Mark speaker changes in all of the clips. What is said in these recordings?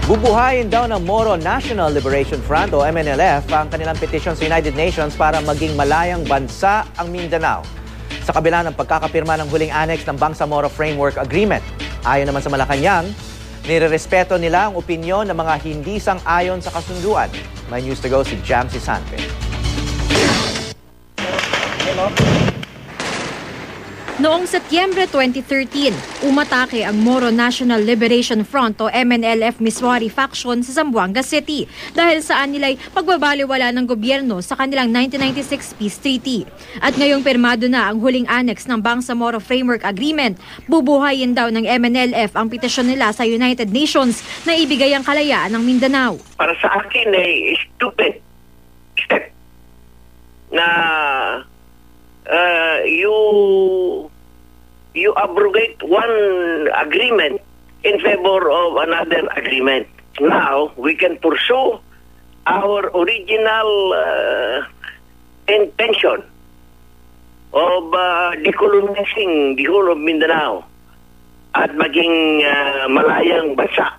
Speaker 1: Bubuhayin daw ng Moro National Liberation Front o MNLF ang kanilang petisyon sa United Nations para maging malayang bansa ang Mindanao. Sa kabila ng pagkakapirma ng huling annex ng Bangsamoro Framework Agreement. Ayon naman sa Malacanang, nirerespeto nila ang opinyon ng mga hindi sang-ayon sa kasunduan. May news to go si Jamsi Sante.
Speaker 2: Noong Setyembre 2013, umatake ang Moro National Liberation Front o MNLF Miswari faction sa Zamboanga City dahil saan nila'y pagbabaliwala ng gobyerno sa kanilang 1996 Peace Treaty. At ngayong pirmado na ang huling annex ng Bangsamoro Framework Agreement, bubuhayin daw ng MNLF ang petisyon nila sa United Nations na ibigay ang kalayaan ng Mindanao.
Speaker 3: Para sa akin ay stupid step na you abrogate one agreement in favor of another agreement. Now, we can pursue our original intention of decolonizing the whole of Mindanao at maging malayang bansa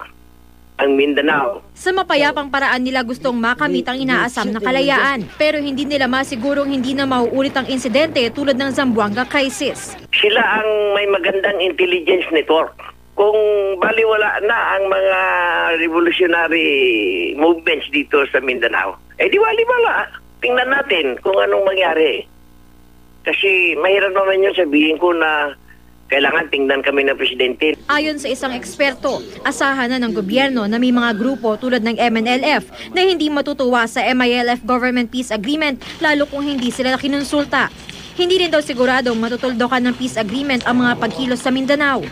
Speaker 3: ang Mindanao.
Speaker 2: Sa mapayapang paraan nila gustong makamit ang inaasam na kalayaan, pero hindi nila masigurong hindi na mauulit ang insidente tulad ng Zamboanga crisis.
Speaker 3: Sila ang may magandang intelligence network. Kung baliwala na ang mga revolutionary movements dito sa Mindanao, di baliwala. Tingnan natin kung anong mangyari. Kasi mahirap naman yun sabihin ko na kailangan tingnan kami ng presidente.
Speaker 2: Ayon sa isang eksperto, asahan na ng gobyerno na may mga grupo tulad ng MNLF na hindi matutuwa sa MILF Government Peace Agreement lalo kung hindi sila kinonsulta. Hindi rin daw siguradong matutuldokan ng peace agreement ang mga pagkilos sa Mindanao.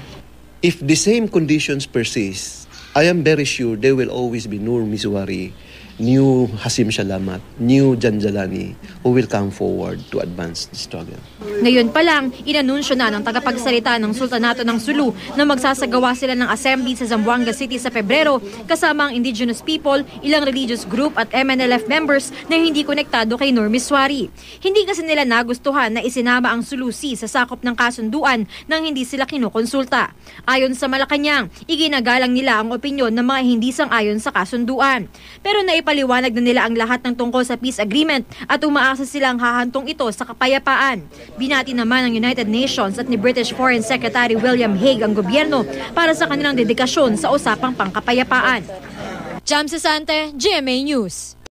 Speaker 4: If the same conditions persist, I am very sure there will always be Nur Miswari, new Hasim Salamat, new Janjalani who will come forward to advance the struggle.
Speaker 2: Ngayon pa lang, inanunsyo na ng tagapagsalita ng Sultanato ng Sulu na magsasagawa sila ng assembly sa Zamboanga City sa Pebrero kasama ang indigenous people, ilang religious group at MNLF members na hindi konektado kay Nur Miswari. Hindi kasi nila nagustuhan na isinama ang Sulusi sa sakop ng kasunduan nang hindi sila kinukonsulta. Ayon sa Malacanang, iginagalang nila ang opinyon ng mga hindi sang-ayon sa kasunduan. Pero naipaliwanag na nila ang lahat ng tungkol sa peace agreement at umaasa silang hahantong ito sa kapayapaan. Binati naman ng United Nations at ni British Foreign Secretary William Hague ang gobyerno para sa kanilang dedikasyon sa usapang pangkapayapaan. Jamsi Sante, GMA News.